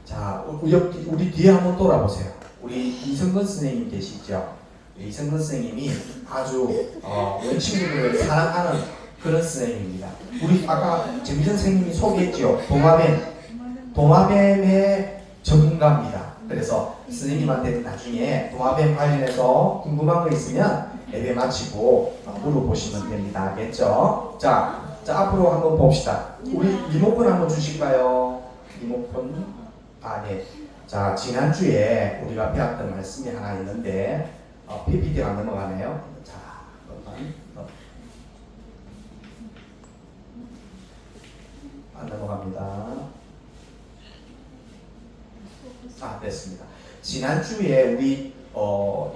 자, 우리 뒤에 한번 돌아보세요. 우리 이성근 선생님 계시죠? 이성근 선생님이 아주 우리 친구들을 사랑하는 그런 선생님입니다. 우리 아까 정미정 선생님이 소개했죠? 도마뱀의 전문가입니다. 그래서 선생님한테 나중에 도마뱀 관련해서 궁금한 거 있으면 예배 마치고 물어보시면 됩니다. 알겠죠? 자, 앞으로 한번 봅시다. 우리 리모컨 한번 주실까요? 리모컨. 네. 자, 지난주에 우리가 배웠던 말씀이 하나 있는데 PPT가 안 넘어가네요. 자, 안 넘어갑니다. 됐습니다. 지난주에 우리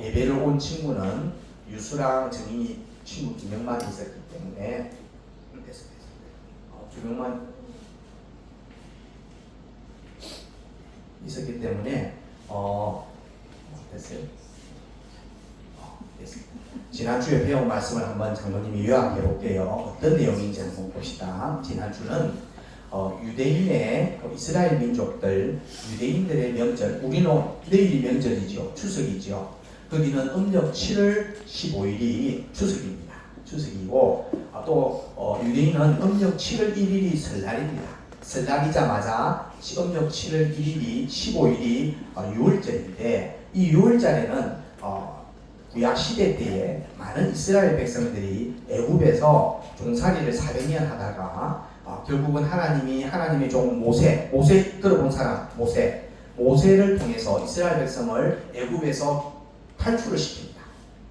예배를 온 친구는 유수랑 정인이 친구 2명만 있었기 때문에 됐습니다. 2명만 있었기 때문에 됐어요? 됐습니다. 지난주에 배운 말씀을 한번 장로님이 요약해 볼게요. 어떤 내용인지 한번 봅시다. 지난주는 유대인의 이스라엘 민족들, 유대인들의 명절, 우리는 내일이 명절이죠. 추석이죠. 거기는 음력 7월 15일이 추석입니다. 추석이고 또 유대인은 음력 7월 1일이 설날입니다. 설날이자마자 음력 7월 1일이 15일이 6월절인데 이 6월절에는 구약시대 때에 많은 이스라엘 백성들이 애굽에서 종살이를 400년 하다가 결국은 하나님의 종 모세 들어본 사람 모세를 통해서 이스라엘 백성을 애굽에서 탈출을 시킵니다.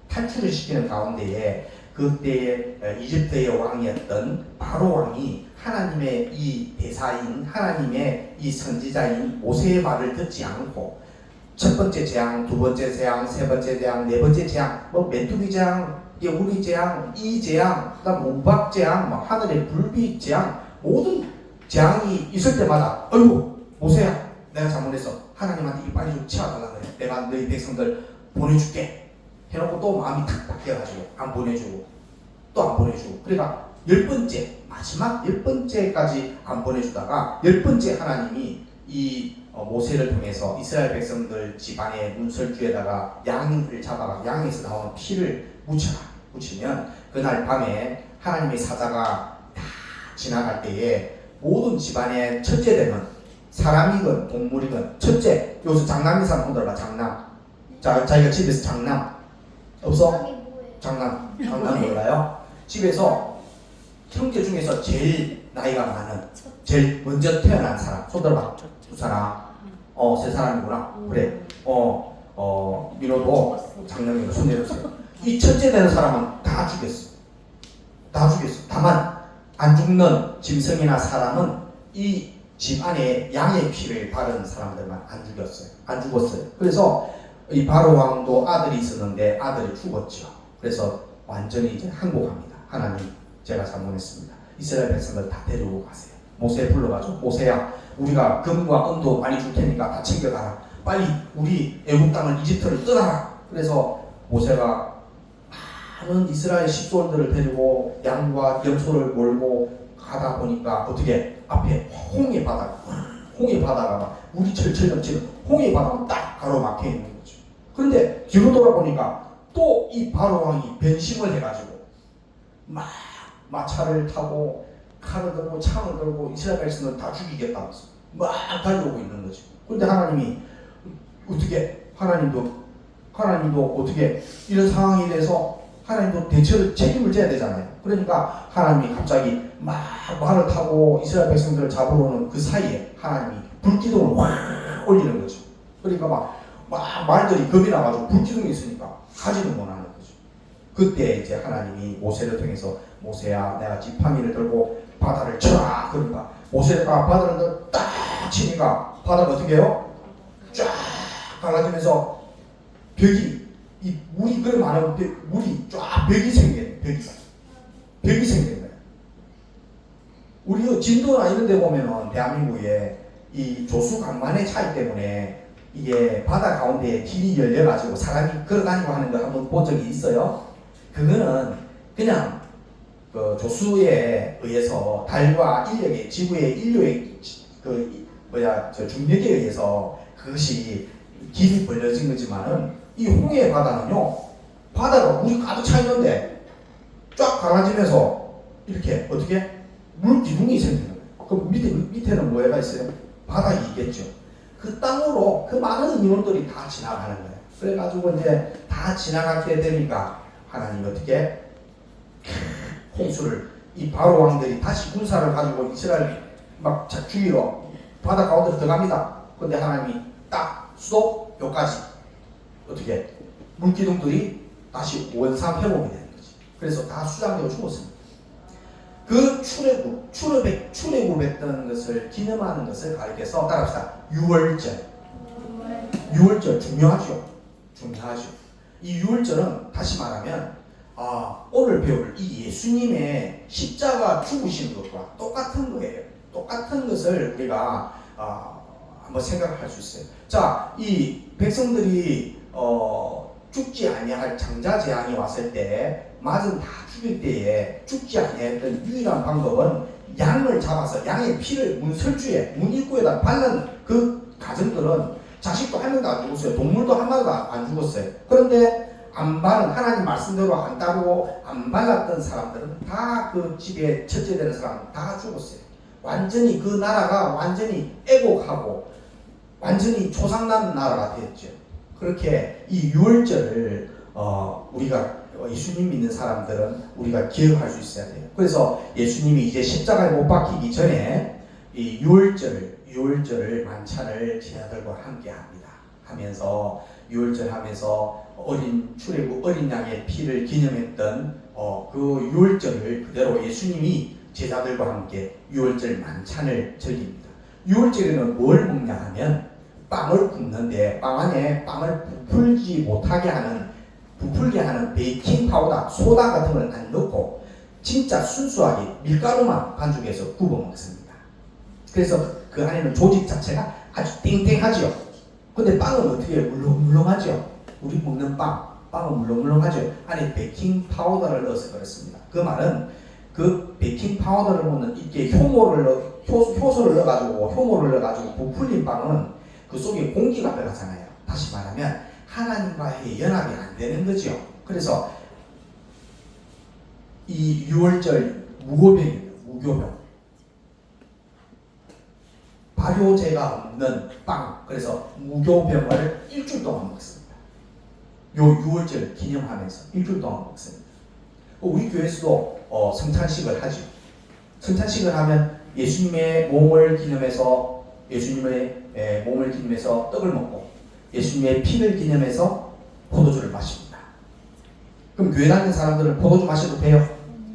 탈출을 시키는 가운데에 그때의 이집트의 왕이었던 바로 왕이 하나님의 이 대사인 하나님의 이 선지자인 모세의 말을 듣지 않고 첫 번째 재앙, 두 번째 재앙, 세 번째 재앙, 네 번째 재앙, 메뚜기 재앙, 우리 재앙, 이 재앙, 그다음 우박 재앙, 하늘의 불빛 재앙, 모든 재앙이 있을 때마다 어이구 모세야 내가 잘못했어. 하나님한테 이 빨리 좀 치워달라 그래. 내가 너희 백성들 보내줄게 해놓고 또 마음이 탁 바뀌어가지고 안 보내주고 또 안 보내주고 그러니까 10번째 마지막 10번째까지 안 보내주다가 10번째 하나님이 이 모세를 통해서 이스라엘 백성들 집안의 문설주에다가 양을 잡아가 양에서 나오는 피를 묻히면 그날 밤에 하나님의 사자가 다 지나갈 때에 모든 집안의 첫째 되는 사람이건 동물이건 첫째 여기서 장남인 사람 손들어봐. 장남. 자기가 집에서 장남 없어? 장남 몰라요? 집에서 형제 중에서 제일 나이가 많은 제일 먼저 태어난 사람 손들어봐. 두 사람 세 사람이구나. 그래 민호도 장남이고 손 내려주세요. 이 첫째 되는 사람은 다 죽였어. 다만 안 죽는 짐승이나 사람은 이 집 안에 양의 피를 바른 사람들만 안 죽었어요. 그래서 이 바로 왕도 아들이 있었는데 아들이 죽었죠. 그래서 완전히 이제 항복합니다. 하나님 제가 잘못했습니다. 이스라엘 백성들 다 데리고 가세요. 모세 불러가지고 모세야 우리가 금과 은도 많이 줄 테니까 다 챙겨가라. 빨리 우리 애국 땅을 이집트를 떠나라. 그래서 모세가 많은 이스라엘 식솔들을 데리고 양과 염소를 몰고 가다 보니까 어떻게 앞에 홍해 바다가 물이 철철 넘치는 홍해 바다가 딱 가로막혀 있는 거죠. 그런데 뒤로 돌아보니까 또 이 바로 왕이 변심을 해가지고 막 마차를 타고 칼을 들고 창을 들고 이스라엘 백성을 다 죽이겠다면서 막 달려오고 있는 거죠. 그런데 하나님도 어떻게 이런 상황이 돼서 하나님도 대처를 책임을 져야 되잖아요. 그러니까 하나님이 갑자기 막 말을 타고 이스라엘 백성들을 잡으러 오는 그 사이에 하나님이 불기둥을 확 올리는 거죠. 그러니까 막 말들이 겁이 나가지고 불기둥이 있으니까 가지는 못하는 거죠. 그때 이제 하나님이 모세를 통해서 모세야 내가 지팡이를 들고 바다를 쳐라. 그러니까 모세가 바다를 딱 치니까 바다가 어떻게 해요? 쫙 갈라지면서 이 물이 그래 많은 물이 쫙 벽이 생겨요. 벽이 생겨요. 우리 진도나 이런 데 보면은 대한민국에 이 조수 강만의 차이 때문에 이게 바다 가운데에 길이 열려가지고 사람이 걸어다니고 하는 거 한번 본 적이 있어요? 그거는 그냥 그 조수에 의해서 달과 인력의 지구의 인류의 그 저 중력에 의해서 그것이 길이 벌려진 거지만은 이 홍해 바다는요, 바다가 물이 가득 차 있는데 쫙 갈라지면서 이렇게 어떻게 물 기둥이 생기는 거예요. 그럼 밑에는 뭐가 있어요? 바닥이 있겠죠. 그 땅으로 그 많은 인원들이 다 지나가는 거예요. 그래가지고 이제 다 지나가게 되니까 하나님 어떻게 홍수를 이 바로 왕들이 다시 군사를 가지고 이스라엘 막 주위로 바다 가운데로 들어갑니다. 근데 하나님이 딱 수도 여기까지 어떻게 물기둥들이 다시 원상 회복이 되는 거지. 그래서 다 수장되고 죽었습니다. 그 출애굽했던 것을 기념하는 것을 가리켜서 따라합시다. 유월절. 유월절 중요하죠. 이 유월절은 다시 말하면 오늘 배울 이 예수님의 십자가 죽으신 것과 똑같은 거예요. 똑같은 것을 우리가 한번 생각할 수 있어요. 자, 이 백성들이 죽지 아니할 장자 재앙이 왔을 때 맞은 다 죽일 때에 죽지 아니했던 유일한 방법은 양을 잡아서 양의 피를 문설주에 문 입구에다 바른 그 가정들은 자식도 한 명도 안 죽었어요. 동물도 한 마리도 안 죽었어요. 그런데 안 바른 하나님 말씀대로 안 따르고 안 발랐던 사람들은 다 그 집에 첫째 되는 사람은 다 죽었어요. 완전히 그 나라가 완전히 애곡하고 완전히 초상난 나라가 되었죠. 그렇게 이 유월절을 우리가 예수님 믿는 사람들은 우리가 기억할 수 있어야 돼요. 그래서 예수님이 이제 십자가에 못 박히기 전에 이 유월절을 만찬을 제자들과 함께 합니다. 하면서 유월절 하면서 출애굽 어린 양의 피를 기념했던 그 유월절을 그대로 예수님이 제자들과 함께 유월절 만찬을 즐깁니다. 유월절에는 뭘 먹냐 하면 빵을 굽는데 빵 안에 빵을 부풀게 하는 베이킹 파우더, 소다 같은 걸 안 넣고 진짜 순수하게 밀가루만 반죽해서 구워 먹습니다. 그래서 그 안에는 조직 자체가 아주 땡땡하죠. 근데 빵은 어떻게 물렁물렁하죠? 우리 먹는 빵은 물렁물렁하죠. 안에 베이킹 파우더를 넣어서 그렇습니다. 그 말은 그 베이킹 파우더를 먹는 이게 효소를 넣어가지고 부풀린 빵은 그 속에 공기가 들어가잖아요. 다시 말하면 하나님과의 연합이 안 되는 거죠. 그래서 이 유월절 무교병입니다. 무교병. 발효제가 없는 빵. 그래서 무교병을 일주일 동안 먹습니다. 요 유월절 기념하면서 일주일 동안 먹습니다. 우리 교회에서도 성찬식을 하죠. 성찬식을 하면 예수님의 몸을 기념해서 떡을 먹고 예수님의 피를 기념해서 포도주를 마십니다. 그럼 교회 다니는 사람들은 포도주 마셔도 돼요?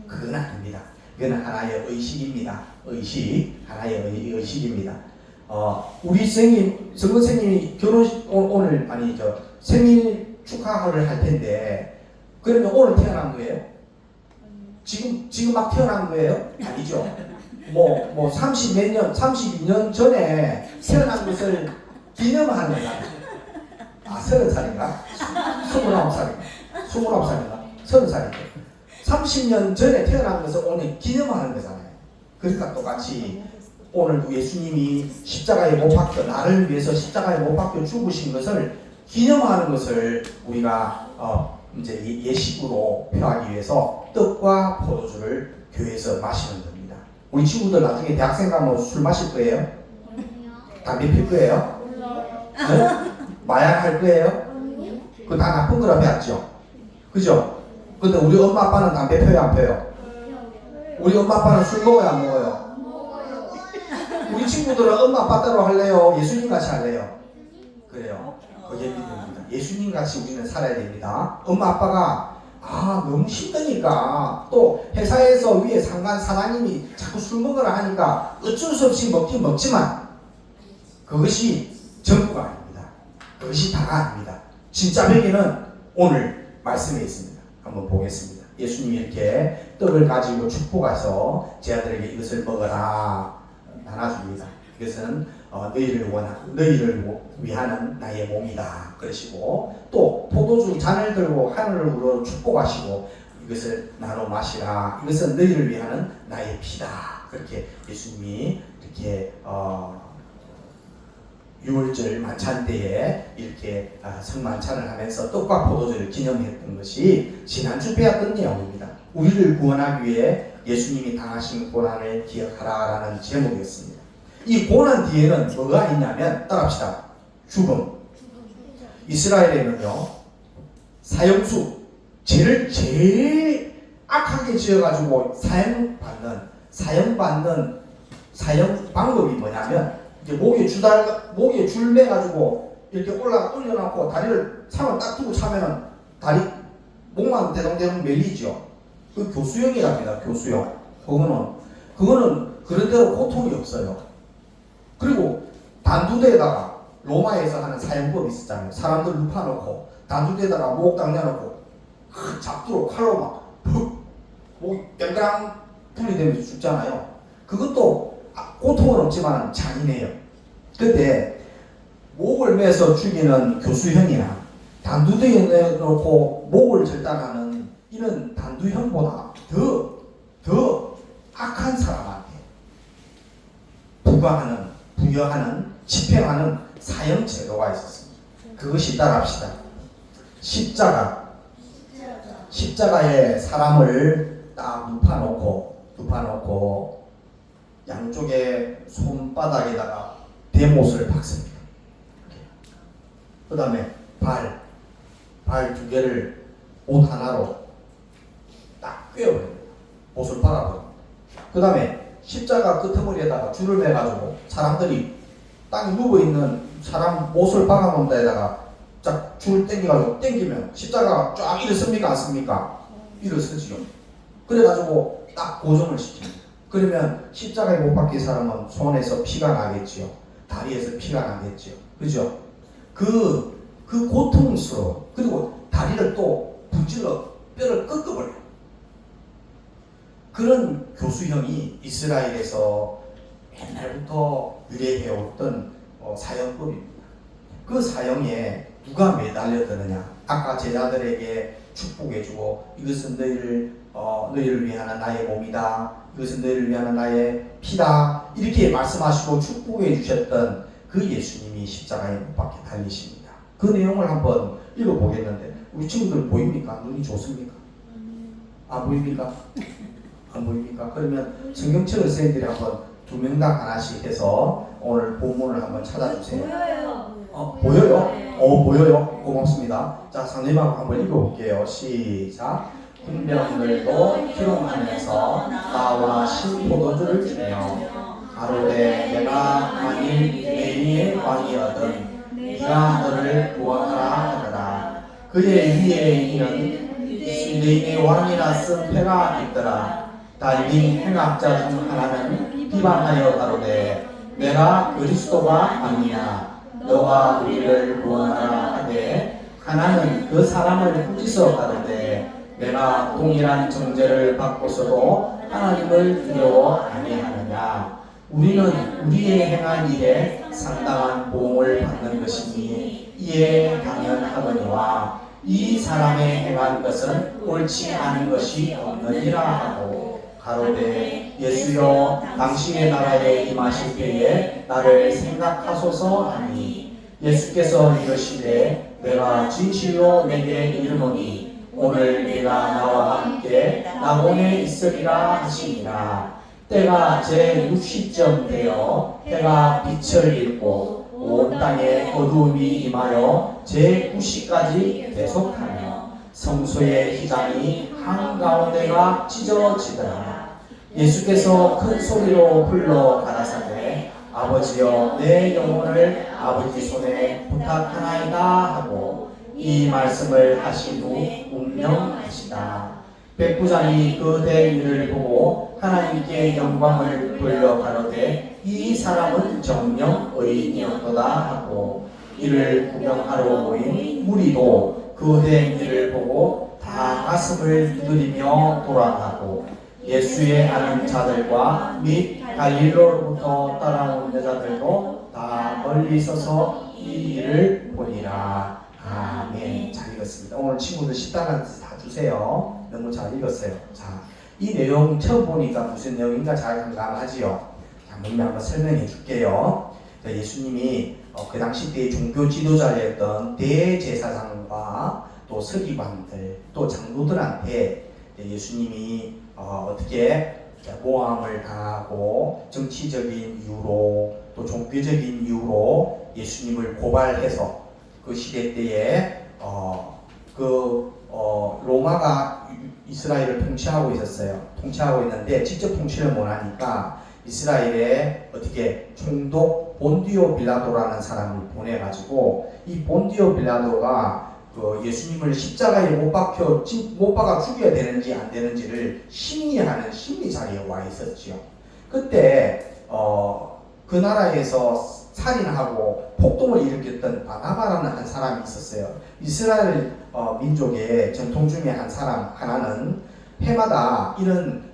그건 아닙니다. 그건 하나의 의식입니다. 하나의 의식입니다. 우리 성선생님이 오늘 생일 축하를 할 텐데 그러면 오늘 태어난 거예요? 지금 막 태어난 거예요? 아니죠. 32년 전에 태어난 것을 기념하는 거잖아요. 30살인가? 29살인가? 30살인가? 30년 전에 태어난 것을 오늘 기념하는 거잖아요. 그러니까 똑같이 오늘도 예수님이 십자가에 못 박혀 나를 위해서 십자가에 못 박혀 죽으신 것을 기념하는 것을 우리가 이제 예식으로 표하기 위해서 떡과 포도주를 교회에서 마시는 겁니다. 우리 친구들 나중에 대학생 가면 술 마실 거예요? 담배 필 거예요? 네? 마약 할 거예요? 그거 다 나쁜 거라 배웠죠? 그죠? 근데 우리 엄마 아빠는 담배 펴요 안 펴요? 우리 엄마 아빠는 술 먹어요 안 먹어요? 우리 친구들은 엄마 아빠 따로 할래요? 예수님 같이 할래요? 그래요. 그게 믿음입니다. 예수님 같이 우리는 살아야 됩니다. 엄마 아빠가 너무 힘드니까 또 회사에서 위에 사장님이 자꾸 술 먹으라 하니까 어쩔 수 없이 먹긴 먹지만 그것이 전부가 아닙니다. 그것이 다가 아닙니다. 진짜 베개는 오늘 말씀에 있습니다. 한번 보겠습니다. 예수님이 이렇게 떡을 가지고 축복해서 제자들에게 이것을 먹어라 나눠줍니다. 이것은 너희를 위하는 나의 몸이다. 그러시고 또 포도주 잔을 들고 하늘을 축복하시고 이것을 나눠 마시라. 이것은 너희를 위하는 나의 피다. 그렇게 예수님이 이렇게 유월절 만찬 때에 이렇게 성만찬을 하면서 떡과 포도주를 기념했던 것이 지난주 배웠던 내용입니다. 우리를 구원하기 위해 예수님이 당하신 고난을 기억하라라는 제목이었습니다. 이 고난 뒤에는 뭐가 있냐면 따라합시다. 죽음. 이스라엘에는요 사형수, 죄를 제일 악하게 지어가지고 사형 방법이 뭐냐면 이제 목에 줄 매가지고 이렇게 올려놓고 다리를 상을 딱 두고 차면은 다리 목만 대동대동 밀리죠. 그 교수형이랍니다. 교수형. 그거는 그런대로 고통이 없어요. 그리고 단두대에다가 로마에서 하는 사형법이 있었잖아요. 사람들 눕혀놓고 단두대에다가 목 당겨놓고 잡두로 칼로 목 뺑그랑 분리되면서 죽잖아요. 그것도 고통은 없지만 잔인해요. 근데 목을 매서 죽이는 교수형이나 단두대에 내놓고 목을 절단하는 이는 단두형보다 더 악한 사람한테 부여하는 집행하는 사형 제도가 있었습니다. 그것이 따라합시다. 십자가에 사람을 딱 눕혀놓고 양쪽에 손바닥에다가 대못을 박습니다. 그 다음에 발 두 개를 옷 하나로 딱 꿰어버립니다. 못을 박아버립니다. 그 다음에 십자가 끄트머리에다가 줄을 매가지고 사람들이 땅에 누워있는 사람 못을 박아놓은 데다가 쫙 줄을 당기면 십자가가 쫙 일어섭니까? 안 섭니까? 일어서지요. 그래가지고 딱 고정을 시킵니다. 그러면 십자가에 못 박힌 사람은 손에서 피가 나겠지요. 다리에서 피가 나겠지요. 그죠? 그 고통스러워. 그리고 다리를 또 분질러 뼈를 꺾어버려요. 그런 교수형이 이스라엘에서 옛날부터 유래해왔던 사형법입니다. 그 사형에 누가 매달려드느냐? 아까 제자들에게 축복해주고 이것은 너희를 위한 나의 몸이다. 이것은 너희를 위한 나의 피다. 이렇게 말씀하시고 축복해 주셨던 그 예수님이 십자가에 못 박혀 달리십니다. 그 내용을 한번 읽어보겠는데 우리 친구들 보입니까? 눈이 좋습니까? 안 보입니까? 안 보입니까? 그러면 성경책을 선생님들이 한번 2명당 하나씩 해서 오늘 본문을 한번 찾아주세요. 보여요? 보여요? 고맙습니다. 자, 선생님하고 한번 읽어볼게요. 시작. 군병들도 희롱하면서 나와 신포도주를 주며 가로되 내가 만일 유대인의 왕이거든 네가 너를 구원하라 하더라. 그의 위에 이는 유대인의 왕이라 쓴 패가 있더라. 달린 행악자 중 하나는 비방하여 가로되 내가 그리스도가 아니냐 너가 우리를 구원하라 하되 하나는 그 사람을 꾸짖어 가로되 내가 동일한 정죄를 받고서도 하나님을 두려워 아니하느냐. 우리는 우리의 행한 일에 상당한 보응을 받는 것이니 이에 당연하거니와 이 사람의 행한 것은 옳지 않은 것이 없느니라 하고 가로되 예수여 당신의 나라에 임하실 때에 나를 생각하소서 하니 예수께서 이르시되 내가 진실로 내게 이르노니 오늘 네가 나와 함께 낙원에 있으리라 하시니라. 때가 제 60점 되어 해가 빛을 잃고 온 땅에 어두움이 임하여 제 90까지 계속하며 성소의 휘장이 한가운데가 찢어지더라. 예수께서 큰 소리로 불러 가라사대 아버지여 내 영혼을 아버지 손에 부탁하나이다 하고 이 말씀을 하신 후 운명하시다. 백부장이 그 된 일을 보고 하나님께 영광을 돌려 가로되 이 사람은 정녕 의인이었도다 하고 이를 구경하러 모인 무리도 그 된 일을 보고 다 가슴을 두드리며 돌아가고 예수의 아는 자들과 및 갈릴로로부터 따라온 여자들도 다 멀리 서서 이 일을 보니라. 아멘. 잘 읽었습니다. 오늘 친구들 식단한테 다 주세요. 너무 잘 읽었어요. 자, 이 내용 처음 보니까 무슨 내용인가 잘 감감하지요. 자, 먼저 한번 설명해 줄게요. 자, 예수님이 그 당시 때 종교 지도자였던 대제사장과 또 서기관들 또 장로들한테 예수님이 어떻게 모함을 당하고 정치적인 이유로 또 종교적인 이유로 예수님을 고발해서 그 시대 때에 로마가 이스라엘을 통치하고 있었어요. 통치하고 있는데 직접 통치를 못하니까 이스라엘에 어떻게 총독 본디오 빌라도라는 사람을 보내가지고 이 본디오 빌라도가 그 예수님을 십자가에 못 박아 죽여야 되는지 안 되는지를 심리하는 심리 자리에 와 있었지요. 그때 그 나라에서 살인하고 폭동을 일으켰던 바나바라는 한 사람이 있었어요. 이스라엘 민족의 전통 중에 한 사람 하나는 해마다 이런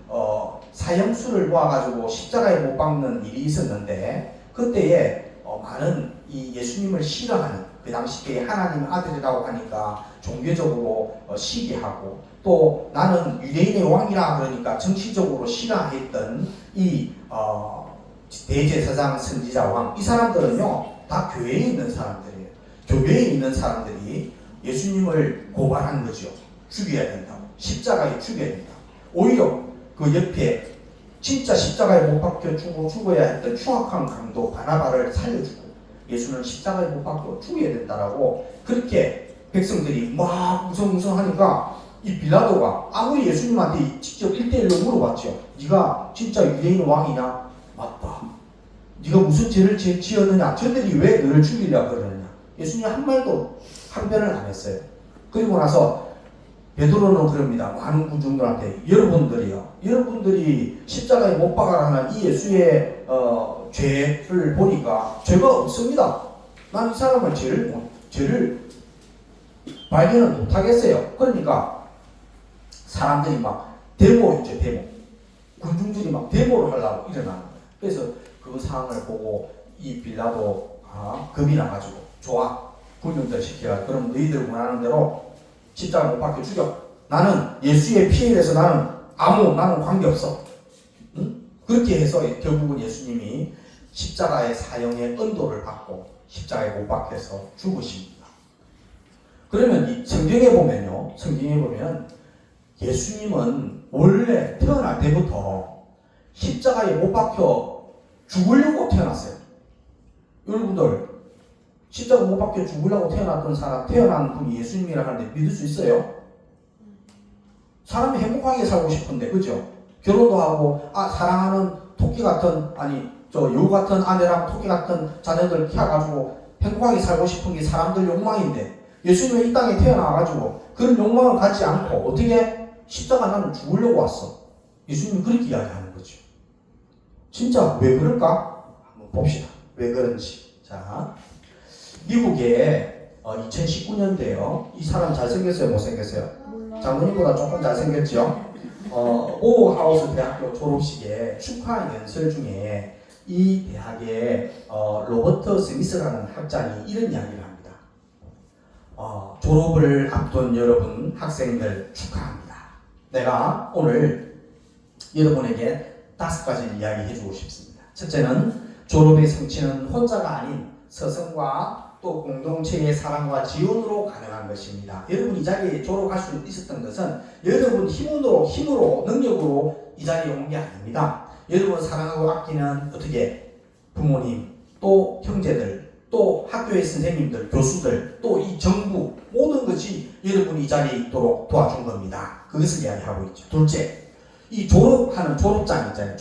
사형수를 모아가지고 십자가에 못 박는 일이 있었는데 그때에 많은 이 예수님을 싫어하는 그 당시 때 하나님 아들이라고 하니까 종교적으로 시기하고 또 나는 유대인의 왕이라 그러니까 정치적으로 싫어했던 이 대제사장 선지자 왕 이 사람들은요 다 교회에 있는 사람들이에요. 교회에 있는 사람들이 예수님을 고발한 거죠. 죽여야 된다고. 십자가에 죽여야 된다고. 오히려 그 옆에 진짜 십자가에 못 박혀 죽어야 했던 추악한 강도 바나바를 살려주고 예수는 십자가에 못 박혀 죽여야 된다라고 그렇게 백성들이 막 무성무성하니까 이 빌라도가 아무리 예수님한테 직접 1대1로 물어봤죠. 네가 진짜 유대인 왕이냐? 맞다. 네가 무슨 죄를 지었느냐? 저들이 왜 너를 죽이려고 그러느냐? 예수님 한 말도 항변을 안 했어요. 그리고 나서 베드로는 그럽니다. 많은 군중들한테 여러분들이 십자가에 못 박아라는 이 예수의 죄를 보니까 죄가 없습니다. 난 이 사람을 죄를 발견을 못하겠어요. 그러니까 사람들이 막 데모했죠. 데모. 군중들이 막 데모를 하려고 일어나는 거예요. 그래서 그 상황을 보고 이 빌라도가 겁이 나가지고 좋아. 군중들 시켜가지고 그럼 너희들 원하는 대로 십자가 못 박혀 죽여. 나는 예수의 피에 대해서 나는 관계없어. 응? 그렇게 해서 결국은 예수님이 십자가의 사형의 언도를 받고 십자가에 못 박혀서 죽으십니다. 그러면 이 성경에 보면 예수님은 원래 태어날 때부터 십자가에 못 박혀 죽으려고 태어났어요. 여러분들 십자가 못 박혀 죽으려고 태어난 분이 예수님이라 하는데 믿을 수 있어요? 사람이 행복하게 살고 싶은데, 그죠? 결혼도 하고, 사랑하는 토끼 같은, 여우 같은 아내랑 토끼 같은 자녀들 키워가지고 행복하게 살고 싶은 게 사람들 욕망인데, 예수님이 이 땅에 태어나가지고 그런 욕망을 갖지 않고, 어떻게 십자가 나는 죽으려고 왔어. 예수님은 그렇게 이야기하는 거죠. 진짜 왜 그럴까? 한번 봅시다. 왜 그런지. 자. 미국에 2019년도에요. 이 사람 잘생겼어요? 못생겼어요? 장모님보다 조금 잘생겼죠? 오하우스 대학교 졸업식에 축하 연설 중에 이 대학의 로버트 스미스라는 학장이 이런 이야기를 합니다. 졸업을 앞둔 여러분 학생들 축하합니다. 내가 오늘 여러분에게 5가지 이야기 해주고 싶습니다. 첫째는 졸업의 성취는 혼자가 아닌 서성과 또 공동체의 사랑과 지원으로 가능한 것입니다. 여러분 이 자리에 졸업할 수 있었던 것은 여러분 힘으로 능력으로 이 자리에 온 게 아닙니다. 여러분 사랑하고 아끼는 어떻게 부모님 또 형제들 또 학교의 선생님들 교수들 또 이 정부 모든 것이 여러분이 이 자리에 있도록 도와준 겁니다. 그것을 이야기하고 있죠. 둘째, 이 졸업하는 졸업장 있잖아요.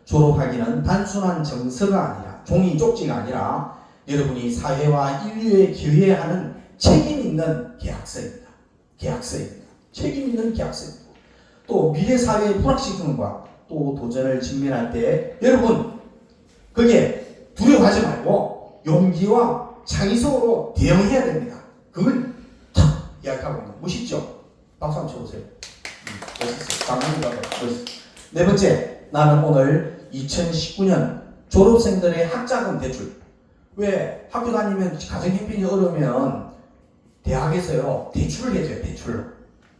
졸업하기는 단순한 정서가 아니라 종이 쪽지가 아니라 여러분이 사회와 인류에 기여해야 하는 책임 있는 계약서입니다. 책임 있는 계약서입니다. 또 미래 사회의 불확실성과 또 도전을 직면할 때 여러분 그게 두려워하지 말고 용기와 창의성으로 대응해야 됩니다. 그걸 탁 이야기하고 있는 멋있죠? 박수 한번 쳐보세요. 멋있어요. 네 번째, 나는 오늘 2019년 졸업생들의 학자금 대출. 왜 학교 다니면 가정형편이 어려우면 대학에서요 대출을 해줘요. 대출로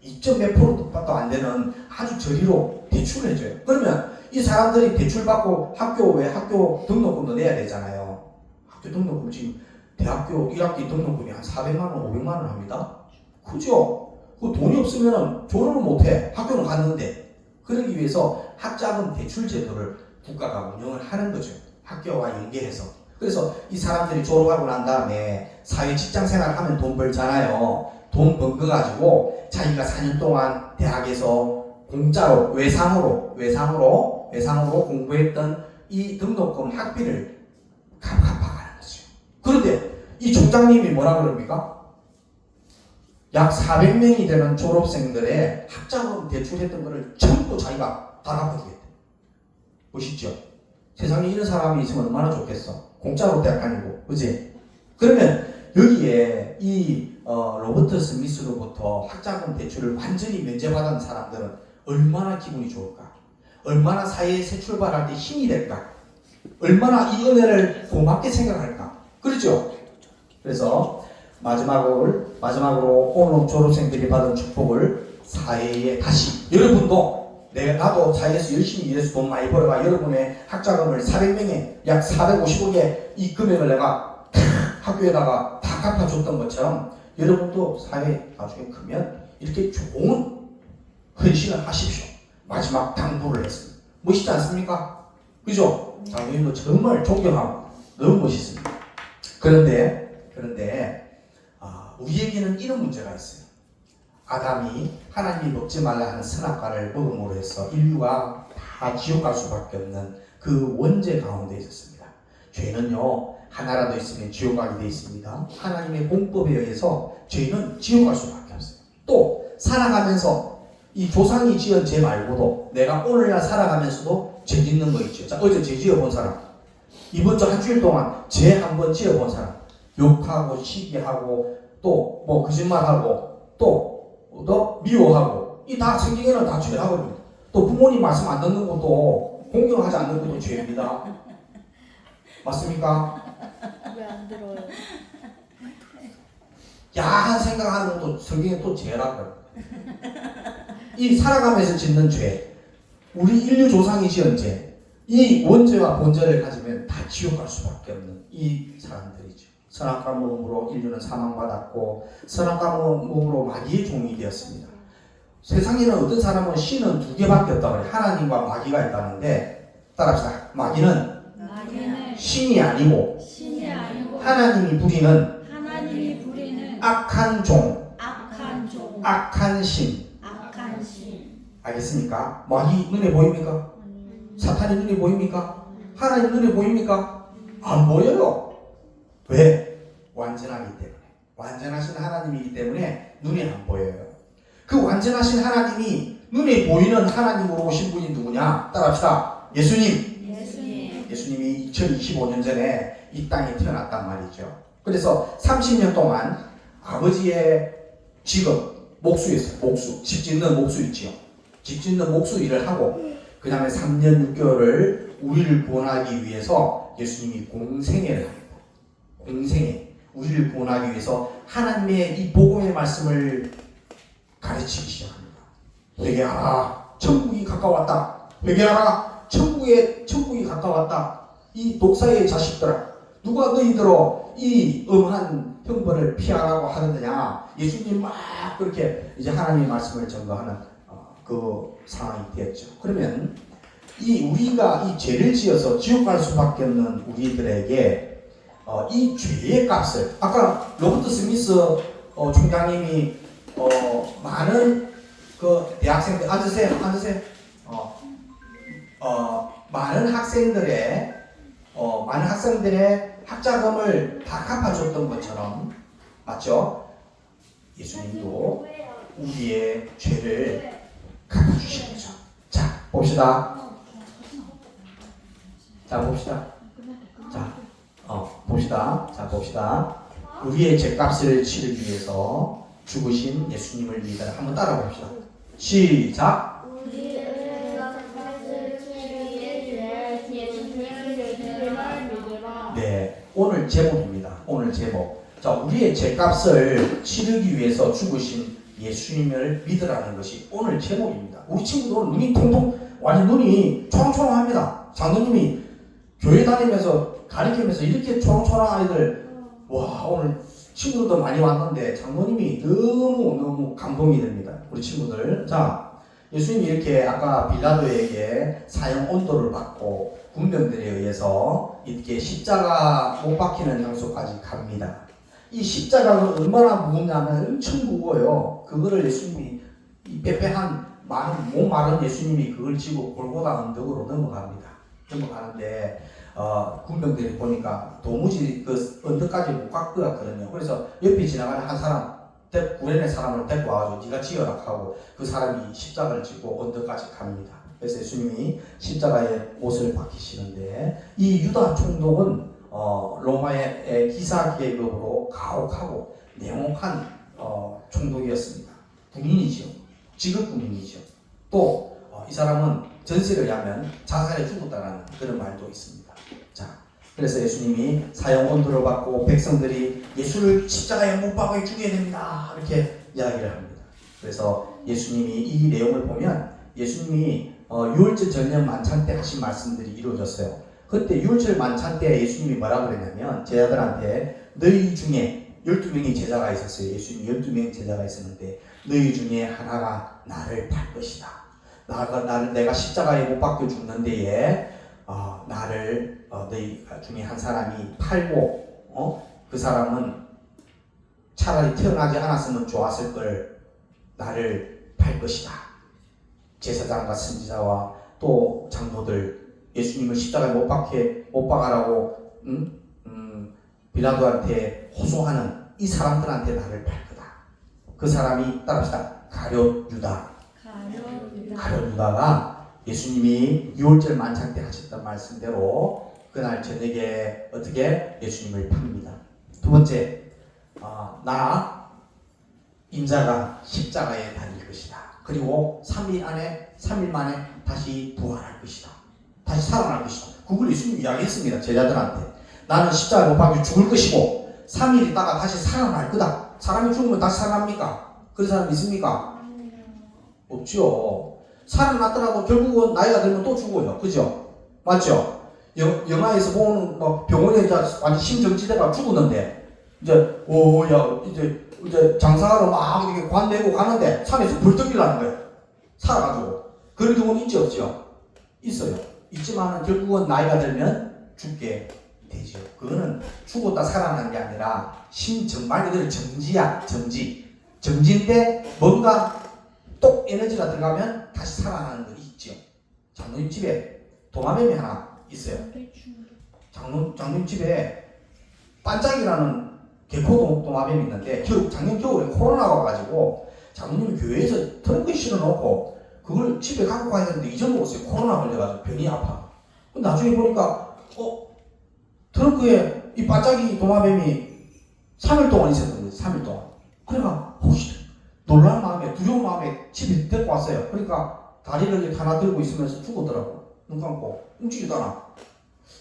2점 몇 %도 안 되는 아주 저리로 대출을 해줘요. 그러면 이 사람들이 대출 받고 학교 등록금도 내야 되잖아요. 학교 등록금 지금 대학교 1학기 등록금이 한 400만 원, 500만 원 합니다. 그죠? 그 돈이 없으면 졸업을 못해. 학교는 갔는데. 그러기 위해서 학자금 대출 제도를 국가가 운영을 하는 거죠. 학교와 연계해서. 그래서 이 사람들이 졸업하고 난 다음에 사회 직장 생활하면 돈 벌잖아요. 돈 번 거 가지고 자기가 4년 동안 대학에서 공짜로 외상으로 공부했던 이 등록금 학비를 갚아가는 거죠. 그런데 이 총장님이 뭐라 그럽니까? 약 400명이 되는 졸업생들의 학자금 대출했던 거를 전부 자기가 다 갚아주겠대. 보시죠. 세상에 이런 사람이 있으면 얼마나 좋겠어. 공짜로 대학 다니고, 그지? 그러면 여기에 이 로버트 스미스로부터 학자금 대출을 완전히 면제받은 사람들은 얼마나 기분이 좋을까? 얼마나 사회에 새 출발할 때 힘이 될까? 얼마나 이 은혜를 고맙게 생각할까? 그렇죠? 그래서 마지막으로 오늘 졸업생들이 받은 축복을 사회에 다시 여러분도 나도 사회에서 열심히 일해서 돈 많이 벌어가 여러분의 학자금을 400명에 약 450억의 이 금액을 내가 학교에다가 다 갚아줬던 것처럼 여러분도 사회 나중에 크면 이렇게 좋은 헌신을 하십시오. 마지막 당부를 했습니다. 멋있지 않습니까? 그죠? 장로님도 정말 존경하고 너무 멋있습니다. 그런데 우리에게는 이런 문제가 있어요. 아담이 하나님이 먹지 말라 하는 선악과를 먹음으로 해서 인류가 다 지옥 갈 수밖에 없는 그 원죄 가운데 있었습니다. 죄는요 하나라도 있으면 지옥 가게 되어 있습니다. 하나님의 공법에 의해서 죄는 지옥 갈 수밖에 없어요. 또 살아가면서 이 조상이 지은 죄 말고도 내가 오늘날 살아가면서도 죄 짓는 거 있죠. 자, 어제 죄 지어본 사람, 이번 주 한 주일 동안 죄 한 번 지어본 사람, 욕하고 시기하고 또 뭐 거짓말하고 또 미워하고 이 다 성경에는 다 죄하거든요. 또 부모님 말씀 안 듣는 것도 공경하지 않는 것도 죄입니다. 맞습니까? 왜 안 들어요? 야한 생각하는 것도 성경에 또 죄라고요. 이 살아가면서 짓는 죄, 우리 인류 조상이 지은 죄, 이 원죄와 본죄를 가지면 다 지옥 갈 수밖에 없는 이 사람들이죠. 선악과 먹음으로 인류는 사망받았고 선악과 먹음으로 마귀의 종이 되었습니다. 세상에는 어떤 사람은 신은 두 개밖에 없다고 그래요. 하나님과 마귀가 있다는데 따라합시다. 마귀는 신이 아니고 하나님이 부리는 악한 종, 악한 신. 알겠습니까? 마귀 눈에 보입니까? 사탄이 눈에 보입니까? 하나님 눈에 보입니까? 안 보여요. 왜? 완전하기 때문에. 완전하신 하나님이기 때문에 눈에 안 보여요. 그 완전하신 하나님이 눈에 보이는 하나님으로 오신 분이 누구냐? 따라합시다. 예수님이 2025년 전에 이 땅에 태어났단 말이죠. 그래서 30년 동안 아버지의 직업, 목수였어요. 집 짓는 목수 있지요. 집 짓는 목수 일을 하고 그 다음에 3년 6개월을 우리를 구원하기 위해서 예수님이 공생애를 합니다. 공생애. 우리를 구원하기 위해서 하나님의 이 복음의 말씀을 가르치기 시작합니다. 회개하라. 천국이 가까웠다. 회개하라. 천국이 가까웠다. 이 독사의 자식들아. 누가 너희들어 이 음한 형벌을 피하라고 하느냐. 예수님 막 그렇게 이제 하나님의 말씀을 전거하는 그 상황이 되었죠. 그러면 우리가 이 죄를 지어서 지옥 갈 수밖에 없는 우리들에게 이 죄의 값을 아까 로버트 스미스 총장님이 많은 그 대학생들 앉으세요. 많은 학생들의 학자금을 다 갚아줬던 것처럼 맞죠? 예수님도 우리의 죄를 갚아주시는 거죠. 자, 봅시다. 봅시다. 우리의 죄값을 치르기 위해서 죽으신 예수님을 믿어라. 한번 따라 봅시다. 시작. 우리의 죄값을 치르기 위해 예수님을 믿으라. 네, 오늘 제목입니다. 오늘 제목. 자, 우리의 죄값을 치르기 위해서 죽으신 예수님을 믿으라는 것이 오늘 제목입니다. 우리 친구들 오늘 눈이 완전 눈이 초롱초롱합니다. 장로님이 교회 다니면서 가르치면서 이렇게 초롱초롱 아이들, 와, 오늘 친구들도 많이 왔는데 장로님이 너무 감동이 됩니다. 우리 친구들. 자, 예수님이 이렇게 아까 빌라도에게 사형 온도를 받고 군병들에 의해서 이렇게 십자가 못 박히는 장소까지 갑니다. 이 십자가가 얼마나 무겁냐면 엄청 무거워요. 그거를 예수님이 이 빼빼한 몸 마른 예수님이 그걸 지고 골고다 언덕으로 넘어가는데 군병들이 보니까 도무지 그 언덕까지 못 갈 것 같거든요. 그래서 옆에 지나가는 한 사람, 구레네 사람을 데리고 와가지고 네가 지어라 하고 그 사람이 십자가를 지고 언덕까지 갑니다. 그래서 예수님이 십자가에 못을 박히시는데 이 유다 총독은 로마의 기사 계급으로 가혹하고 냉혹한 총독이었습니다. 군인이죠. 직업 군인이죠. 또 이 사람은 전세를 야면 자살에 죽었다는 그런 말도 있습니다. 자, 그래서 예수님이 사형 온도를 받고 백성들이 예수를 십자가에 못 박아 죽여야 됩니다. 이렇게 이야기를 합니다. 그래서 예수님이 이 내용을 보면 예수님이 유월절 저녁 만찬 때 하신 말씀들이 이루어졌어요. 그때 유월절 만찬 때 예수님이 뭐라고 그랬냐면 제자들한테 너희 중에 12명의 제자가 있었어요. 예수님 12명의 제자가 있었는데 너희 중에 하나가 나를 팔 것이다. 내가 십자가에 못 박혀 죽는 데에 나를 너희 중에 한 사람이 팔고 그 사람은 차라리 태어나지 않았으면 좋았을 걸 나를 팔 것이다. 제사장과 선지자와 또 장로들 예수님을 십자가에 못 박아라고 빌라도한테 호소하는 이 사람들한테 나를 팔 거다. 그 사람이 따라합시다. 가룟 유다가 예수님이 유월절 만찬 때 하셨던 말씀대로 그날 저녁에 어떻게 예수님을 팝니다. 두 번째, 나 인자가 십자가에 달릴 것이다. 그리고 3일 만에 다시 부활할 것이다. 다시 살아날 것이다. 그걸 예수님이 이야기했습니다. 제자들한테. 나는 십자가에 못 박혀 죽을 것이고 3일 있다가 다시 살아날 거다. 사람이 죽으면 다시 살아납니까? 그런 사람 있습니까? 없죠. 살아났더라도 결국은 나이가 들면 또 죽어요. 그죠? 맞죠? 영화에서 보는 병원에 이제 완전 심정지대가 죽었는데 이제 이제 장사하러 막 이렇게 관 내고 가는데 산에서 벌떡 일어나는 거예요. 살아가지고. 그런 경우는 있지 없죠? 있어요. 있지만 결국은 나이가 들면 죽게 되죠. 그거는 죽었다 살아난 게 아니라 말 그대로 정지야. 정지인데 뭔가 똑 에너지가 들어가면 다시 살아나는 거 있죠. 장로님 집에 도마뱀이 하나 있어요. 장로님 집에 반짝이라는 개코 도마뱀이 있는데 작년 겨울에 코로나가 와가지고 장로님이 교회에서 트렁크에 실어놓고 그걸 집에 갖고 가야 되는데 잊어먹었어요. 코로나 걸려가지고 병이 아파. 나중에 보니까 트렁크에 이 반짝이 도마뱀이 3일 동안 있었던 거예요. 3일 동안. 그러니까 혹시 놀란 마음에 두려운 마음에 집에 데리고 왔어요. 그러니까 다리를 이렇게 하나 들고 있으면서 죽었더라고. 눈 감고 움직이지도 않아.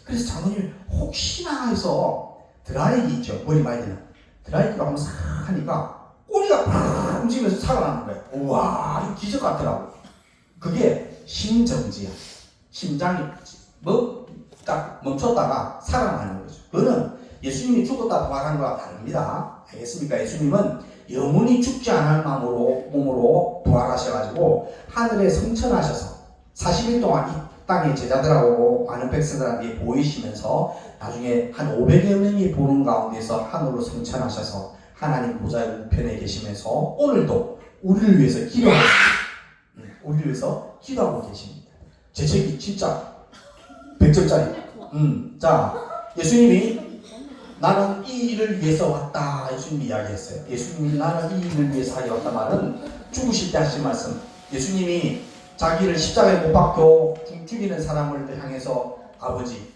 그래서 장로님이 혹시나 해서 드라이기 있죠. 머리 많이 드는 드라이기로 한번 싹 하니까 꼬리가 팍 움직이면서 살아나는 거예요. 우와, 이거 기적 같더라고. 그게 심정지야. 심장이 딱 멈췄다가 살아나는 거죠. 그거는 예수님이 죽었다 부활한 거와 다릅니다. 알겠습니까? 예수님은 영원히 죽지 않을 몸으로 부활하셔가지고 하늘에 성천하셔서 40일 동안 이 땅의 제자들하고 많은 백성들한테 보이시면서 나중에 한 500여 명이 보는 가운데서 하늘로 성천하셔서 하나님 보좌의 우편에 계시면서 오늘도 우리를 위해서 기도하고 계십니다. 제 책이 진짜 100점짜리. 자, 예수님이 나는 이 일을 위해서 왔다. 예수님이 이야기했어요. 예수님이 나는 이 일을 위해서 왔다 말은 죽으실 때 하신 말씀. 예수님이 자기를 십자가에 못 박혀 죽이는 사람을 향해서 아버지.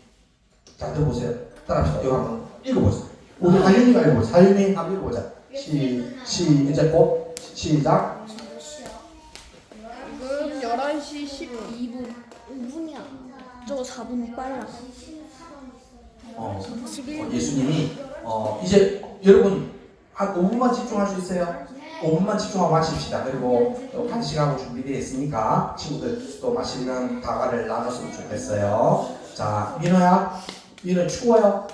자, 들어보세요. 따라합시다. 이거 한번 읽어보세요. 우리 할린이가 읽어보세요. 할린이 한번 읽어보자. 이제 곧 시작. 지금 11시 12분 5분이야. 저거 4분 빨라. 예수님이 이제 여러분 한 5분만 집중할 수 있어요? 5분만 집중하고 마칩시다. 그리고 또 간식하고 준비되어 있으니까 친구들 또 맛있는 다과를 나눴으면 좋겠어요. 자, 민호야 위는 추워요?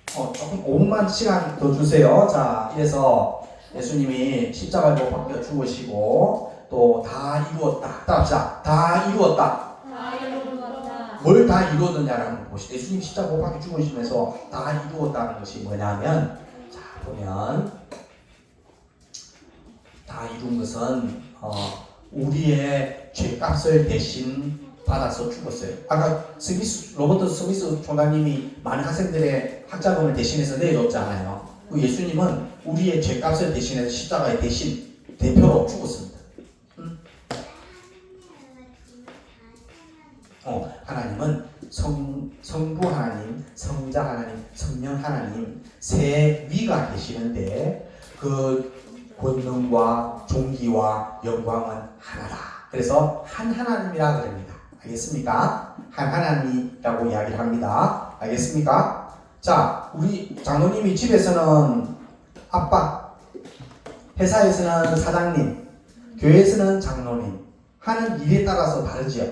조금 5분만 시간 더 주세요. 자, 이래서 예수님이 십자가를 못 박혀 죽으시고 또 다 이루었다. 따라합시다. 다 이루었다. 다 이루었다. 뭘 다 이루었느냐를 한번 보시죠. 예수님 십자가 못 박혀 죽으시면서 다 이루었다는 것이 뭐냐면, 자, 보면 다 이룬 것은 우리의 죄값을 대신 받아서 죽었어요. 아까 로버트 스미스 총장님이 많은 학생들의 학자금을 대신해서 내줬잖아요. 그 예수님은 우리의 죄값을 대신해서 십자가에 대신 대표로 죽었습니다. 하나님은 성부 하나님, 성자 하나님, 성령 하나님 세 위가 계시는데 그 권능과 존귀와 영광은 하나다. 그래서 한 하나님이라 그럽니다. 알겠습니까? 한 하나님이라고 이야기를 합니다. 알겠습니까? 자, 우리 장로님이 집에서는 아빠, 회사에서는 사장님, 교회에서는 장로님 하는 일에 따라서 다르지요.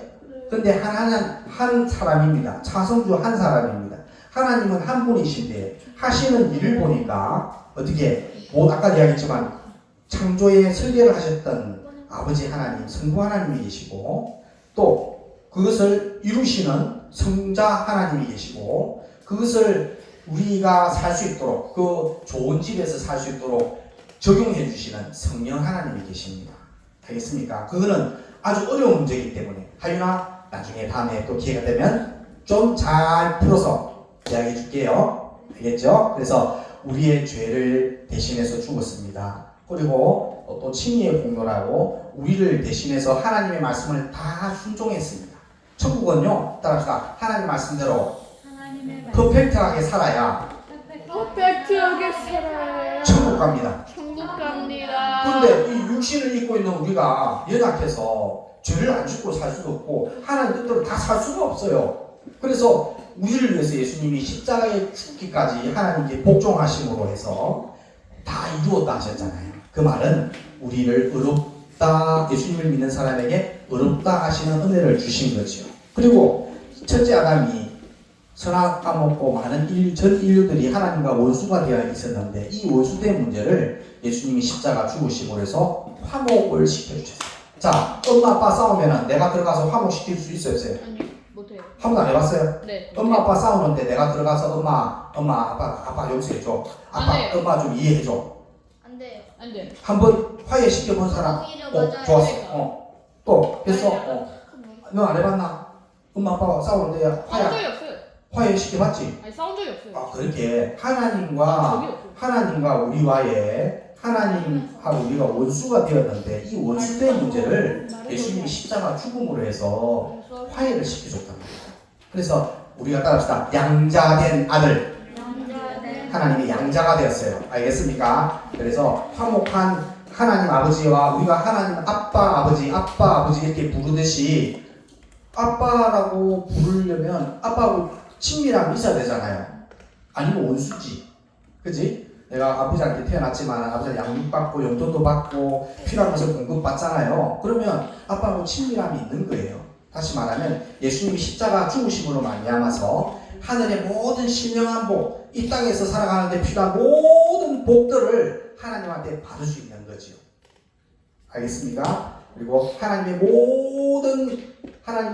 근데 한 사람입니다. 차성주 한 사람입니다. 하나님은 한 분이신데 하시는 일을 보니까 어떻게 아까 이야기했지만 창조의 설계를 하셨던 아버지 하나님, 성부 하나님이 계시고 또 그것을 이루시는 성자 하나님이 계시고 그것을 우리가 살 수 있도록 그 좋은 집에서 살 수 있도록 적용해 주시는 성령 하나님이 계십니다. 알겠습니까? 그거는 아주 어려운 문제이기 때문에 하윤아 나중에 다음에 또 기회가 되면 좀 잘 풀어서 이야기해 줄게요. 알겠죠? 그래서 우리의 죄를 대신해서 죽었습니다. 그리고 또 칭의의 공로라고 우리를 대신해서 하나님의 말씀을 다 순종했습니다. 천국은요, 따라합시다. 하나님 말씀대로 퍼펙트하게 살아야 퍼펙트하게 살아야 천국 갑니다. 천국 갑니다. 그런데 이 육신을 입고 있는 우리가 연약해서 죄를 안 짓고 살 수도 없고 하나님 뜻대로 다 살 수가 없어요. 그래서 우리를 위해서 예수님이 십자가에 죽기까지 하나님께 복종하심으로 해서 다 이루었다 하셨잖아요. 그 말은 우리를 의롭다, 예수님을 믿는 사람에게 의롭다 하시는 은혜를 주신 거죠. 그리고 첫째 아담이 선악 까먹고 많은 전 인류들이 하나님과 원수가 되어 있었는데 이 원수된 문제를 예수님이 십자가 죽으심으로 해서 화목을 시켜주셨어요. 자, 엄마 아빠 싸우면 내가 들어가서 화목시킬 수 있어요? 없어요? 아니요, 못해요. 한 번도 안 해봤어요? 네. 엄마 아빠 싸우는데 내가 들어가서 엄마 아빠 용서해줘. 아빠 안 돼요. 엄마 좀 이해해줘. 안 돼요. 안 돼요. 한번 화해시켜본 사람? 맞아요. 좋았어. 또 됐어? 너 안 해봤나? 엄마 아빠가 싸우는데 싸운 적이 없어요. 화해시켜봤지? 아니, 싸운 적이 없어요. 그렇게 적이 없어요. 하나님과 우리와의 하나님하고 우리가 원수가 되었는데 이 원수된 문제를 예수님이 십자가 죽음으로 해서 화해를 시켜줬단 말이에요. 그래서 우리가 따라합시다. 양자된 아들. 하나님이 양자가 되었어요. 알겠습니까? 그래서 화목한 하나님 아버지와 우리가 하나님 아빠 아버지 이렇게 부르듯이 아빠라고 부르려면 아빠하고 친밀함이 있어야 되잖아요. 아니면 원수지. 그지? 내가 아버지한테 태어났지만 아버지한테 양육받고 용돈도 받고 필요한 것을 공급받잖아요. 그러면 아빠하고 친밀함이 있는 거예요. 다시 말하면 예수님이 십자가 죽으심으로 말미암아서 하늘의 모든 신령한 복, 이 땅에서 살아가는데 필요한 모든 복들을 하나님한테 받을 수 있는 거지요. 알겠습니까? 그리고 하나님의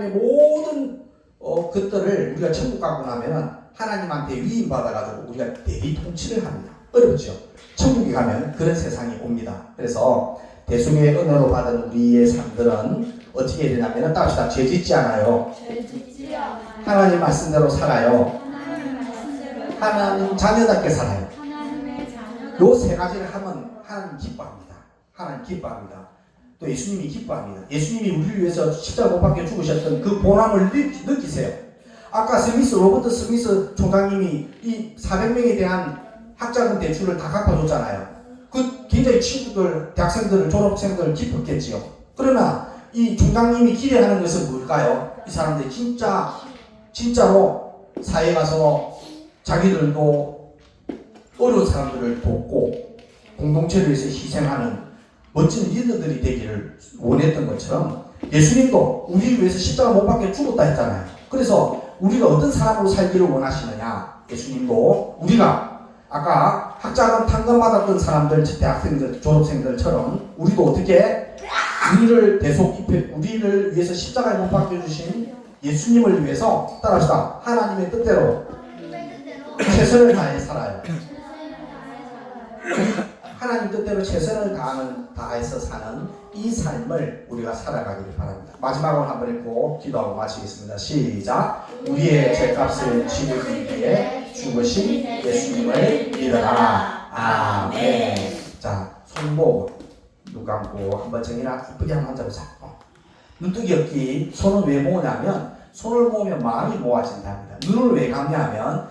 모든 것들을 우리가 천국 가고 나면은 하나님한테 위임받아가지고 우리가 대리 통치를 합니다. 어렵죠? 천국에 가면 그런 세상이 옵니다. 그래서 대숭의 은혜로 받은 우리의 삶들은 어떻게 되냐면 따라합시다. 죄 짓지 않아요. 하나님 말씀대로 살아요. 하나님 자녀답게 살아요. 요 세 가지를 하면 하나님 기뻐합니다. 하나님 기뻐합니다. 또 예수님이 기뻐합니다. 예수님이 우리를 위해서 십자가 못 박혀 죽으셨던 그 보람을 느끼세요. 아까 로버트 스미스 총장님이 이 400명에 대한 학자금 대출을 다 갚아줬잖아요. 그 굉장히 친구들, 대학생들, 졸업생들 기뻤겠지요. 그러나 이 총장님이 기대하는 것은 뭘까요? 이 사람들이 진짜로 사회에 가서 자기들도 어려운 사람들을 돕고 공동체를 위해서 희생하는 멋진 리더들이 되기를 원했던 것처럼 예수님도 우리를 위해서 십자가 못 박혀 죽었다 했잖아요. 그래서 우리가 어떤 사람으로 살기를 원하시느냐. 예수님도 우리가 아까 학자금 탕금 받았던 사람들, 대학생들, 졸업생들처럼 우리도 어떻게 우리를 위해서 십자가에 못 박혀 주신 예수님을 위해서 따라합시다. 하나님의 뜻대로 최선을 다해 살아요. 하나님 뜻대로 최선을 다해서 사는 이 삶을 우리가 살아가기를 바랍니다. 마지막으로 한번 읽고 기도하고 마치겠습니다. 시작. 우리의 죄값을 지불하기 위해 죽으신 예수님을 믿어라. 아멘. 자, 손 보고 눈 감고 한번 정이나 이쁘게 한번 잡으세요. 눈뜨기 없기. 손은 왜 모으냐면 손을 모으면 마음이 모아진답니다. 눈을 왜 감냐면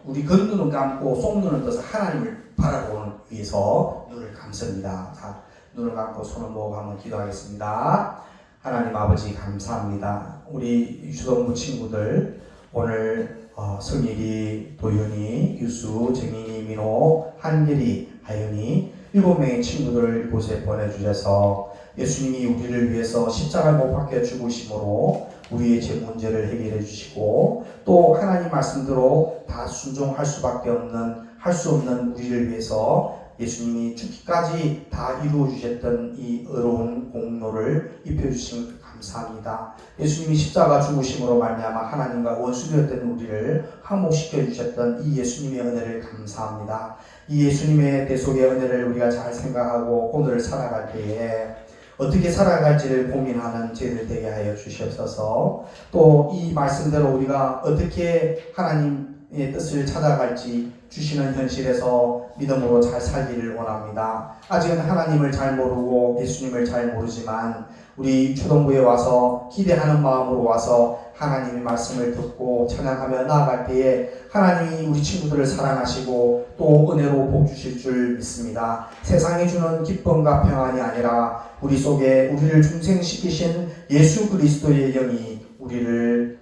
우리 겉눈은 감고 속눈은 떠서 하나님을 바라보는 위해서 눈을 감습니다. 자, 눈을 감고 손을 모으고 한번 기도하겠습니다. 하나님 아버지 감사합니다. 우리 유초동부 친구들 오늘 성일이, 도윤이, 유수, 정인이, 민호, 한결이, 하윤이 7명의 친구들을 이곳에 보내주셔서 예수님이 우리를 위해서 십자가를 못 박혀 죽으심으로 우리의 제 문제를 해결해 주시고 또 하나님 말씀대로 다 순종할 수밖에 없는 할 수 없는 우리를 위해서 예수님이 죽기까지 다 이루어 주셨던 이 어려운 공로를 입혀주신 감사합니다. 예수님이 십자가 죽으심으로 말미암아 하나님과 원수되었던 우리를 화목시켜 주셨던 이 예수님의 은혜를 감사합니다. 이 예수님의 대속의 은혜를 우리가 잘 생각하고 오늘을 살아갈 때에 어떻게 살아갈지를 고민하는 저희들 되게 하여 주시옵소서. 또 이 말씀대로 우리가 어떻게 하나님의 뜻을 찾아갈지 주시는 현실에서 믿음으로 잘 살기를 원합니다. 아직은 하나님을 잘 모르고 예수님을 잘 모르지만 우리 초동부에 와서 기대하는 마음으로 와서 하나님의 말씀을 듣고 찬양하며 나아갈 때에 하나님이 우리 친구들을 사랑하시고 또 은혜로 복 주실 줄 믿습니다. 세상이 주는 기쁨과 평안이 아니라 우리 속에 우리를 중생시키신 예수 그리스도의 영이 우리를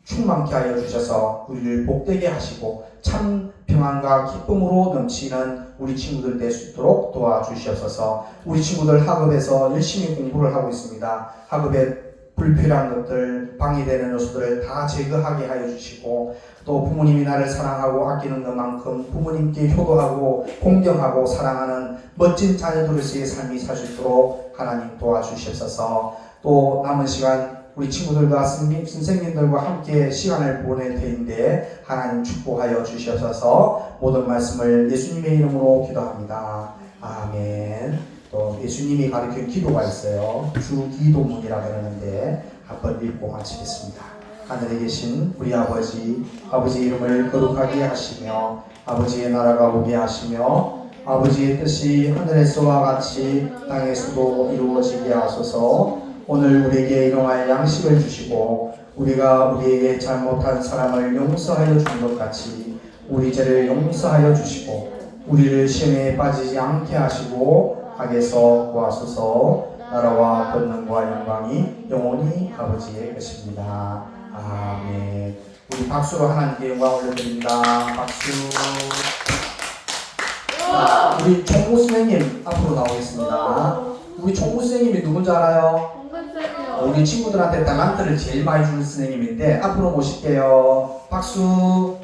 충만케 하여 주셔서 우리를 복되게 하시고 참 평안과 기쁨으로 넘치는 우리 친구들 될 수 있도록 도와주시옵소서. 우리 친구들 학업에서 열심히 공부를 하고 있습니다. 학업에 불필요한 것들, 방해되는 요소들을 다 제거하게 하여 주시고 또 부모님이 나를 사랑하고 아끼는 것만큼 부모님께 효도하고 공경하고 사랑하는 멋진 자녀들로서의 삶이 살 수 있도록 하나님 도와주시옵소서. 또 남은 시간 우리 친구들과 선생님들과 함께 시간을 보낼 때인데 하나님 축복하여 주시옵소서. 모든 말씀을 예수님의 이름으로 기도합니다. 아멘. 또 예수님이 가르친 기도가 있어요. 주기도문이라고 하는데 한번 읽고 마치겠습니다. 하늘에 계신 우리 아버지 이름을 거룩하게 하시며 아버지의 나라가 오게 하시며 아버지의 뜻이 하늘에서와 같이 땅에서도 이루어지게 하소서. 오늘 우리에게 일용할 양식을 주시고 우리가 우리에게 잘못한 사람을 용서하여 준 것 같이 우리 죄를 용서하여 주시고 우리를 시험에 빠지지 않게 하시고 악에서 구하소서. 나라와 권능과 영광이 영원히 아버지의 것입니다. 아멘. 우리 박수로 하나님께 영광 올려드립니다. 박수. 자, 우리 총무 선생님 앞으로 나오겠습니다. 우리 총무 선생님이 누군지 알아요? 우리 친구들한테 달란트를 제일 많이 주는 선생님인데 앞으로 모실게요. 박수.